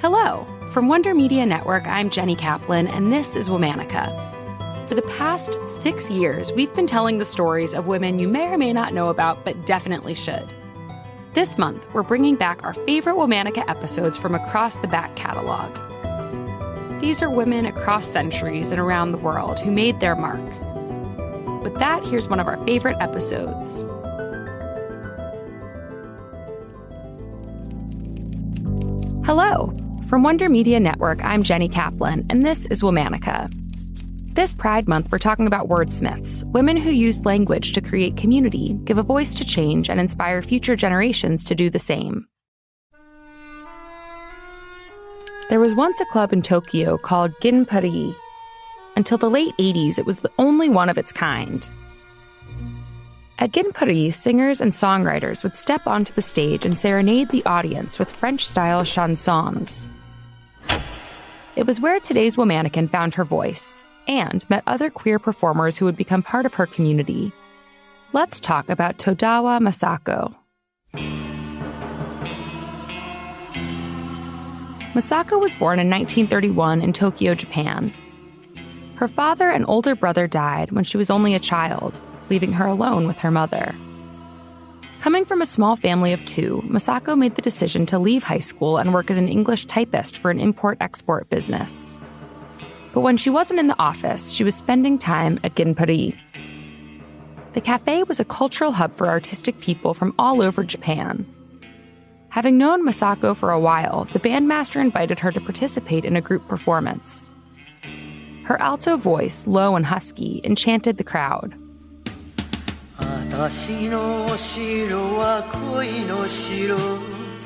Hello! From Wonder Media Network, I'm Jenny Kaplan, and this is Womanica. For the past 6 years, we've been telling the stories of women you may or may not know about, but definitely should. This month, we're bringing back our favorite Womanica episodes from across the back catalog. These are women across centuries and around the world who made their mark. With that, here's one of our favorite episodes. Hello! From Wonder Media Network, I'm Jenny Kaplan, and this is Womanica. This Pride Month, we're talking about wordsmiths, women who used language to create community, give a voice to change, and inspire future generations to do the same. There was once a club in Tokyo called Gin Paris. Until the late 80s, it was the only one of its kind. At Gin Paris, singers and songwriters would step onto the stage and serenade the audience with French-style chansons. It was where today's Womanican found her voice and met other queer performers who would become part of her community. Let's talk about Togawa Masako. Masako was born in 1931 in Tokyo, Japan. Her father and older brother died when she was only a child, leaving her alone with her mother. Coming from a small family of two, Masako made the decision to leave high school and work as an English typist for an import-export business. But when she wasn't in the office, she was spending time at Gin Paris. The cafe was a cultural hub for artistic people from all over Japan. Having known Masako for a while, the bandmaster invited her to participate in a group performance. Her alto voice, low and husky, enchanted the crowd.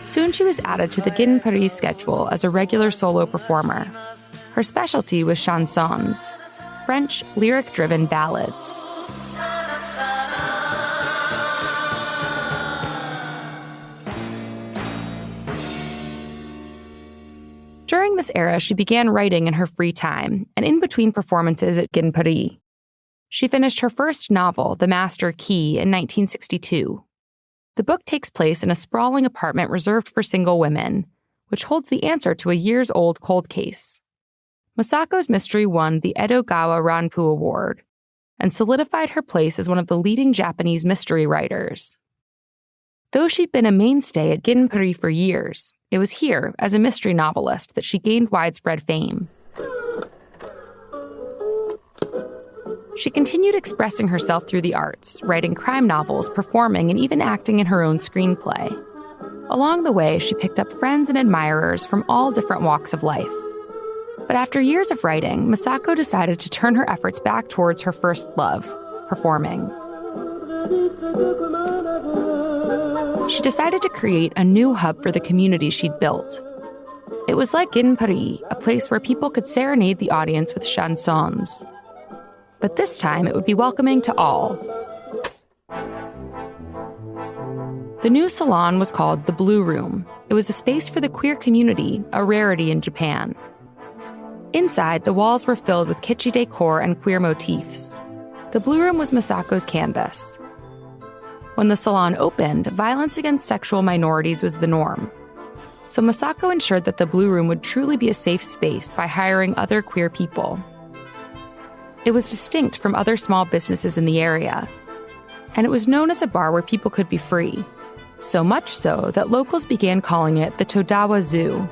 Soon she was added to the Gin Paris schedule as a regular solo performer. Her specialty was chansons, French lyric-driven ballads. During this era, she began writing in her free time and in between performances at Gin Paris. She finished her first novel, The Master Key, in 1962. The book takes place in a sprawling apartment reserved for single women, which holds the answer to a years-old cold case. Masako's mystery won the Edogawa Ranpu Award and solidified her place as one of the leading Japanese mystery writers. Though she'd been a mainstay at Gin Paris for years, it was here, as a mystery novelist, that she gained widespread fame. She continued expressing herself through the arts, writing crime novels, performing, and even acting in her own screenplay. Along the way, she picked up friends and admirers from all different walks of life. But after years of writing, Masako decided to turn her efforts back towards her first love, performing. She decided to create a new hub for the community she'd built. It was like Gin Paris, a place where people could serenade the audience with chansons. But this time, it would be welcoming to all. The new salon was called the Blue Room. It was a space for the queer community, a rarity in Japan. Inside, the walls were filled with kitschy decor and queer motifs. The Blue Room was Masako's canvas. When the salon opened, violence against sexual minorities was the norm. So Masako ensured that the Blue Room would truly be a safe space by hiring other queer people. It was distinct from other small businesses in the area, and it was known as a bar where people could be free, so much so that locals began calling it the Togawa Zoo.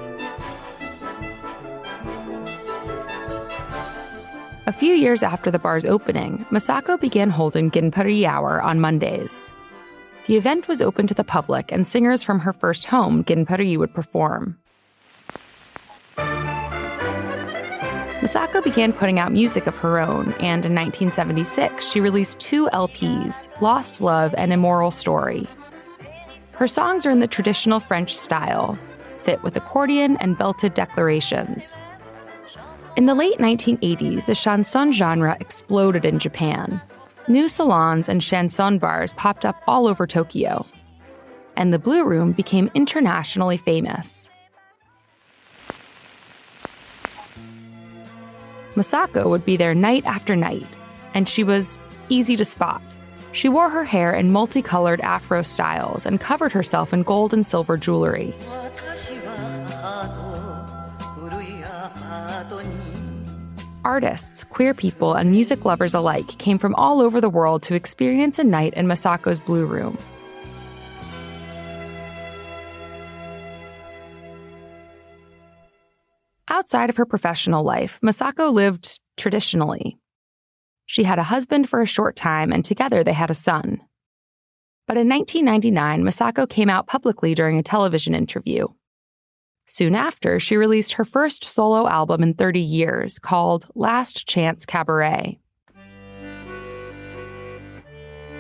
A few years after the bar's opening, Masako began holding Gin Paris Hour on Mondays. The event was open to the public, and singers from her first home, Gin Paris, would perform. Masako began putting out music of her own, and in 1976, she released 2 LPs, Lost Love and Immoral Story. Her songs are in the traditional French style, fit with accordion and belted declarations. In the late 1980s, the chanson genre exploded in Japan. New salons and chanson bars popped up all over Tokyo, and the Blue Room became internationally famous. Masako would be there night after night, and she was easy to spot. She wore her hair in multicolored afro styles and covered herself in gold and silver jewelry. Artists, queer people, and music lovers alike came from all over the world to experience a night in Masako's Blue Room. Outside of her professional life, Masako lived traditionally. She had a husband for a short time, and together they had a son. But in 1999, Masako came out publicly during a television interview. Soon after, she released her first solo album in 30 years, called Last Chance Cabaret.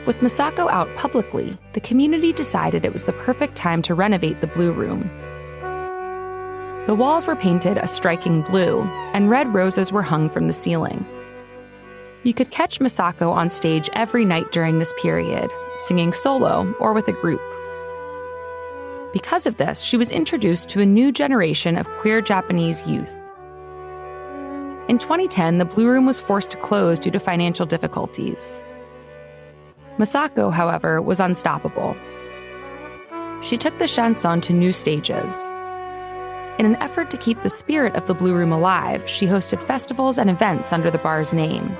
With Masako out publicly, the community decided it was the perfect time to renovate the Blue Room. The walls were painted a striking blue, and red roses were hung from the ceiling. You could catch Masako on stage every night during this period, singing solo or with a group. Because of this, she was introduced to a new generation of queer Japanese youth. In 2010, the Blue Room was forced to close due to financial difficulties. Masako, however, was unstoppable. She took the chanson to new stages. In an effort to keep the spirit of the Blue Room alive, she hosted festivals and events under the bar's name.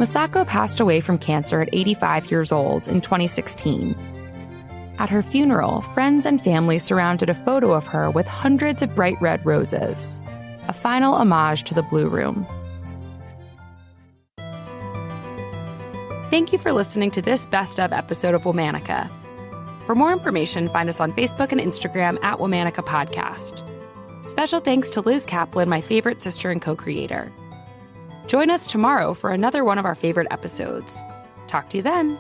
Masako passed away from cancer at 85 years old in 2016. At her funeral, friends and family surrounded a photo of her with hundreds of bright red roses, a final homage to the Blue Room. Thank you for listening to this Best Of episode of Womanica. For more information, find us on Facebook and Instagram at Womanica Podcast. Special thanks to Liz Kaplan, my favorite sister and co-creator. Join us tomorrow for another one of our favorite episodes. Talk to you then.